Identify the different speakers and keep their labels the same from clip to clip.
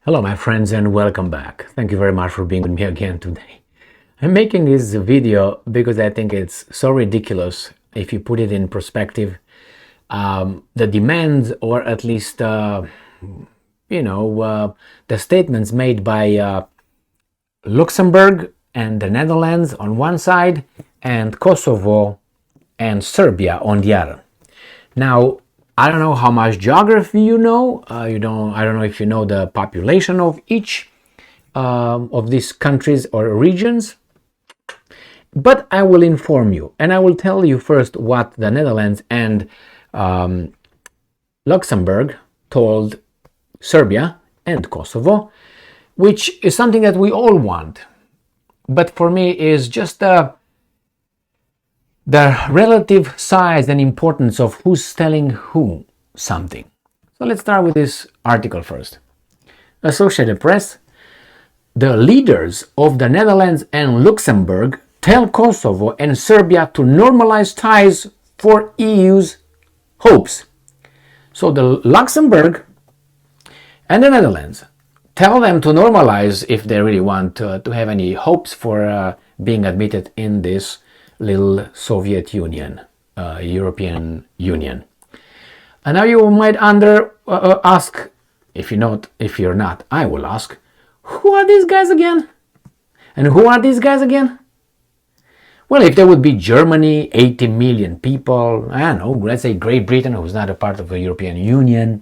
Speaker 1: Hello my friends and welcome back. Thank you very much for being with me again today. I'm making this video because I think it's so ridiculous if you put it in perspective. The demands, or at least the statements made by Luxembourg and the Netherlands on one side and Kosovo and Serbia on the other. Now, I don't know how much geography you know. I don't know if you know the population of each of these countries or regions. But I will inform you, and I will tell you first what the Netherlands and Luxembourg told Serbia and Kosovo, which is something that we all want. But for me is just the relative size and importance of who's telling who something. So let's start with this article first. Associated Press: the leaders of the Netherlands and Luxembourg tell Kosovo and Serbia to normalize ties for EU's hopes. So the Luxembourg and the Netherlands tell them to normalize if they really want to have any hopes for being admitted in this little Soviet Union, European Union. And now you might ask, if you're not, I will ask, who are these guys again? And who are these guys again? Well, if there would be Germany, 80 million people, I don't know, let's say Great Britain, who's not a part of the European Union,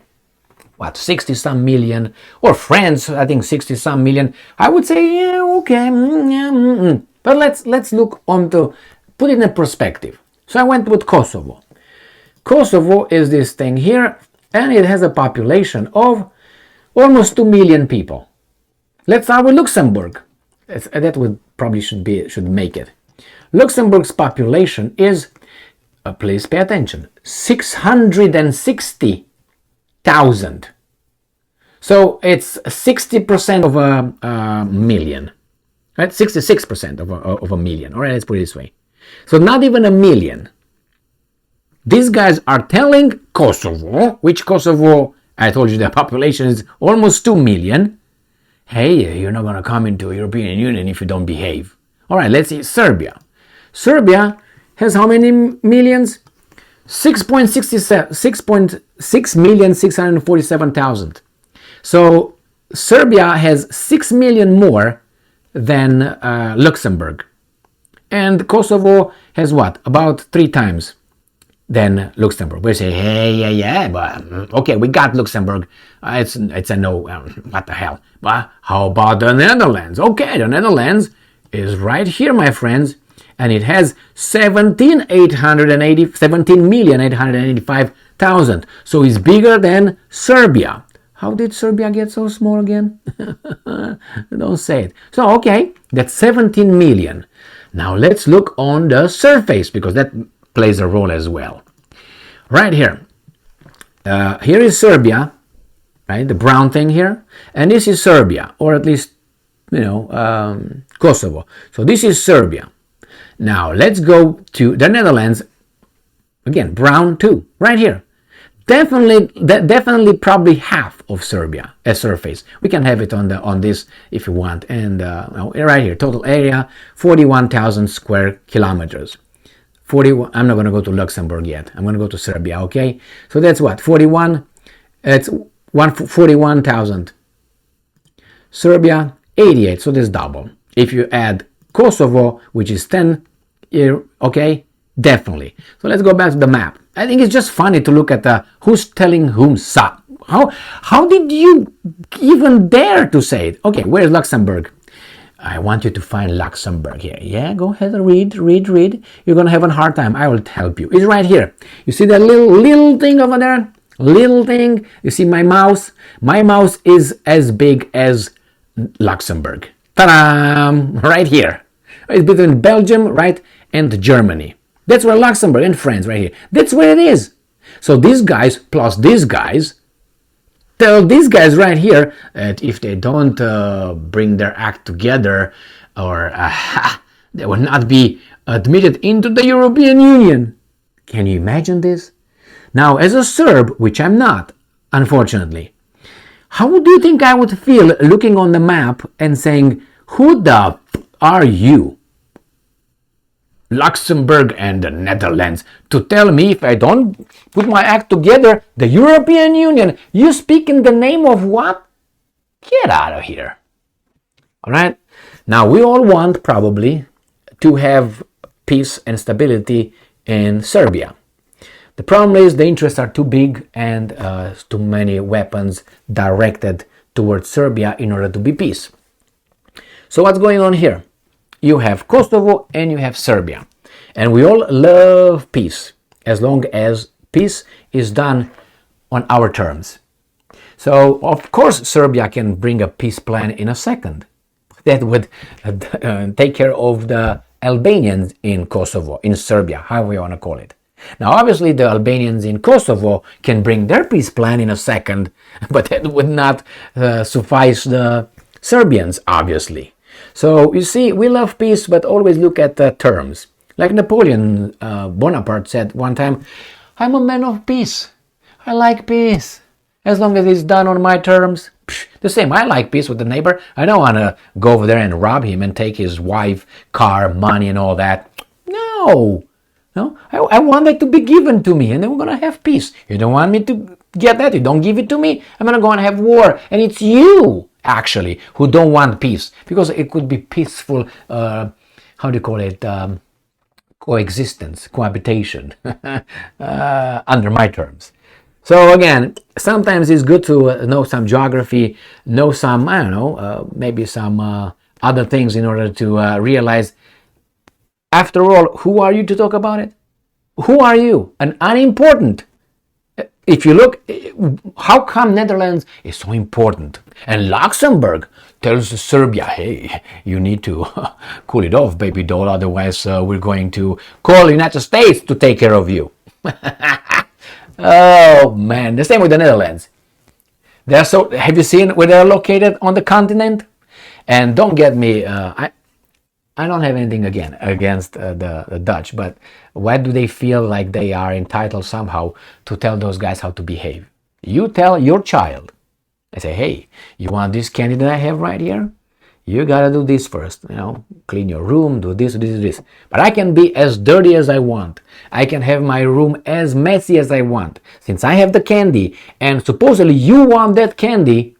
Speaker 1: 60 some million, or France, I think 60 some million, I would say, yeah, okay, But let's look onto, put it in perspective. So I went with Kosovo. Kosovo is this thing here, and it has a population of almost 2 million people. Let's start with Luxembourg. That would probably should make it. Luxembourg's population is, please pay attention, 660,000. So it's 60% of a million, right? 66% of a million. All right, let's put it this way. So not even a million. These guys are telling Kosovo, which Kosovo, I told you the population is almost 2 million. Hey, you're not going to come into the European Union if you don't behave. All right, let's see Serbia. Serbia has how many millions? 6,647,000. So Serbia has 6 million more than Luxembourg. And Kosovo has what? About 3 times than Luxembourg. We say, hey, yeah, but okay, we got Luxembourg. It's a no, what the hell. But how about the Netherlands? Okay, the Netherlands is right here, my friends, and it has 17,885,000. So it's bigger than Serbia. How did Serbia get so small again? Don't say it. So, okay, that's 17 million. Now let's look on the surface, because that plays a role as well. Right here. Here is Serbia, right? The brown thing here. And this is Serbia, or at least, Kosovo. So this is Serbia. Now let's go to the Netherlands. Again, brown too, right here. Definitely probably half of Serbia as surface. We can have it on this if you want. And right here, total area 41,000 square kilometers. 41. I'm not going to go to Luxembourg yet. I'm going to go to Serbia. Okay, so that's what 41. It's 41,000. Serbia 88. So that's double. If you add Kosovo, which is 10, okay, definitely. So let's go back to the map. I think it's just funny to look at who's telling whom so. How did you even dare to say it? Okay, where's Luxembourg? I want you to find Luxembourg here. Yeah, go ahead and read. You're going to have a hard time. I will help you. It's right here. You see that little thing over there? Little thing. You see my mouse? My mouse is as big as Luxembourg. Ta-da! Right here. It's between Belgium, right, and Germany. That's where Luxembourg and France right here. That's where it is. So these guys plus these guys tell these guys right here that if they don't bring their act together, or they will not be admitted into the European Union. Can you imagine this? Now, as a Serb, which I'm not, unfortunately, How do you think I would feel looking on the map and saying, who the are you, Luxembourg and the Netherlands, to tell me if I don't put my act together, the European Union, you speak in the name of what? Get out of here. All right? Now, we all want probably to have peace and stability in Serbia. The problem is the interests are too big and too many weapons directed towards Serbia in order to be peace. So what's going on here? You have Kosovo and you have Serbia. And we all love peace as long as peace is done on our terms. So, of course, Serbia can bring a peace plan in a second. That would take care of the Albanians in Kosovo, in Serbia, however you want to call it. Now, obviously, the Albanians in Kosovo can bring their peace plan in a second, but that would not suffice the Serbians, obviously. So, you see, we love peace, but always look at the terms. Like Napoleon Bonaparte said one time, I'm a man of peace. I like peace. As long as it's done on my terms. The same, I like peace with the neighbor. I don't want to go over there and rob him and take his wife, car, money, and all that. No. I want that to be given to me, and then we're going to have peace. You don't want me to get that? You don't give it to me? I'm going to go and have war. And it's you, actually, who don't want peace. Because it could be peaceful, how do you call it, coexistence, cohabitation, under my terms. So again, sometimes it's good to know some geography, know some, I don't know, maybe some other things in order to realize, after all, who are you to talk about it? Who are you? An unimportant. If you look, how come Netherlands is so important? And Luxembourg tells Serbia, hey, you need to cool it off, baby doll, otherwise we're going to call the United States to take care of you. Oh man, the same with the Netherlands. They're so. Have you seen where they're located on the continent? And don't get me. I don't have anything against the Dutch, but why do they feel like they are entitled somehow to tell those guys how to behave? You tell your child, I say, hey, you want this candy that I have right here? You gotta do this first, clean your room, do this, this. But I can be as dirty as I want. I can have my room as messy as I want. Since I have the candy, and supposedly you want that candy,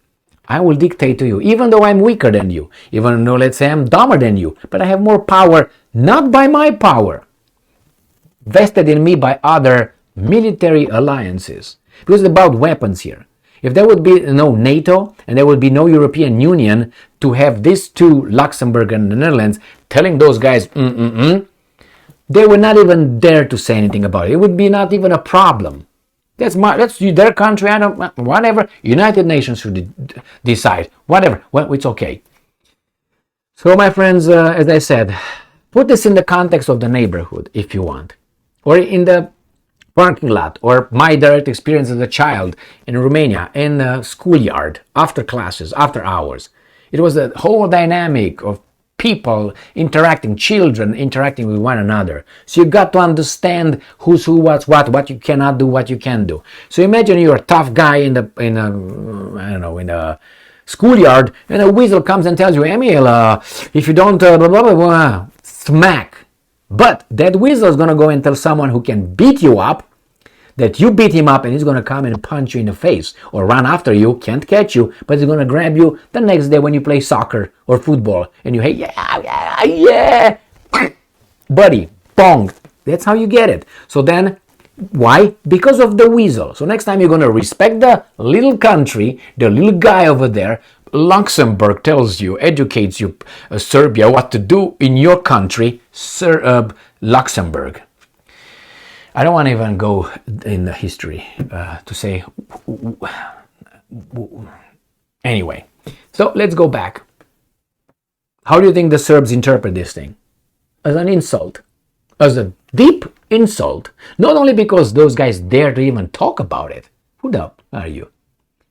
Speaker 1: I will dictate to you, even though I'm weaker than you, even though, let's say, I'm dumber than you, but I have more power, not by my power, vested in me by other military alliances. Because it's about weapons here. If there would be no NATO and there would be no European Union to have these two, Luxembourg and the Netherlands, telling those guys, they would not even dare to say anything about it. It would be not even a problem. That's their country. I don't, whatever. United Nations should decide. Whatever. Well, it's okay. So, my friends, as I said, put this in the context of the neighborhood, if you want, or in the parking lot, or my direct experience as a child in Romania, in the schoolyard, after classes, after hours. It was a whole dynamic of people interacting, children interacting with one another. So you got to understand who's who, what's what you cannot do, what you can do. So imagine you're a tough guy in a schoolyard, and a weasel comes and tells you, Emil, if you don't blah, blah, blah, blah, smack. But that weasel is going to go and tell someone who can beat you up that you beat him up, and he's going to come and punch you in the face or run after you, can't catch you, but he's going to grab you the next day when you play soccer or football and you hey, yeah, buddy, bong. That's how you get it. So then, why? Because of the weasel. So next time you're going to respect the little country, the little guy over there. Luxembourg tells you, educates you, Serbia, what to do in your country, Luxembourg. I don't want to even go in the history to say. Anyway, so let's go back. How do you think the Serbs interpret this thing? As an insult. As a deep insult. Not only because those guys dare to even talk about it. Who the are you?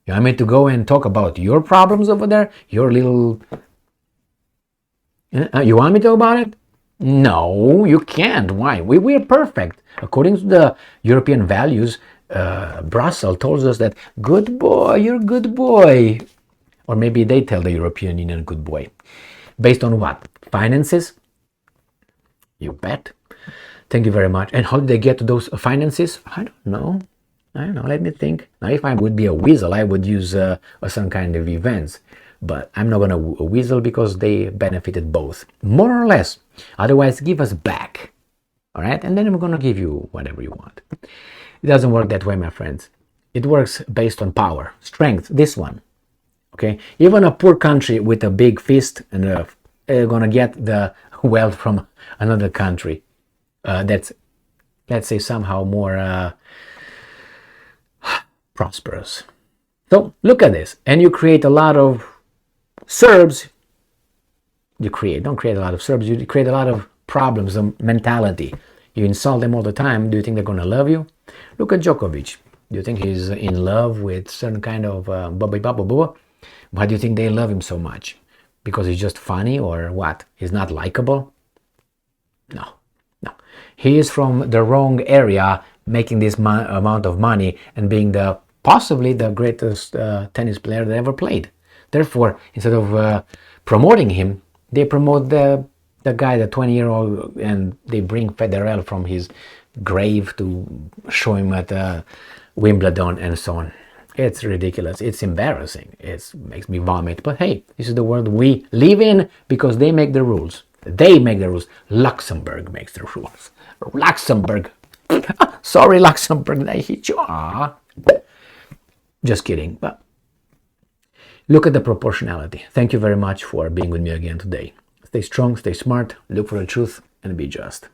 Speaker 1: You want me to go and talk about your problems over there? Your little... You want me to talk about it? No, you can't. Why? We're perfect. According to the European values, Brussels tells us that, good boy, you're a good boy. Or maybe they tell the European Union, good boy. Based on what? Finances? You bet. Thank you very much. And how did they get to those finances? I don't know. Let me think. Now, if I would be a weasel, I would use some kind of events. But I'm not going to weasel because they benefited both, more or less. Otherwise, give us back. All right? And then I'm going to give you whatever you want. It doesn't work that way, my friends. It works based on power, strength, this one. Okay? Even a poor country with a big fist and going to get the wealth from another country that's, let's say, somehow more prosperous. So look at this, and you create a lot of Serbs. Don't create a lot of Serbs, you create a lot of problems, a mentality. You insult them all the time. Do you think they're going to love you? Look at Djokovic. Do you think he's in love with certain kind of why do you think they love him so much? Because he's just funny, or what? He's not likable? No. He is from the wrong area, making this amount of money and being possibly the greatest tennis player that ever played. Therefore, instead of promoting him, they promote the guy, the 20-year-old, and they bring Federer from his grave to show him at Wimbledon and so on. It's ridiculous. It's embarrassing. It makes me vomit. But hey, this is the world we live in because they make the rules. They make the rules. Luxembourg makes the rules. Luxembourg. Sorry, Luxembourg, I hit you. Just kidding. But look at the proportionality. Thank you very much for being with me again today. Stay strong, stay smart, look for the truth, and be just.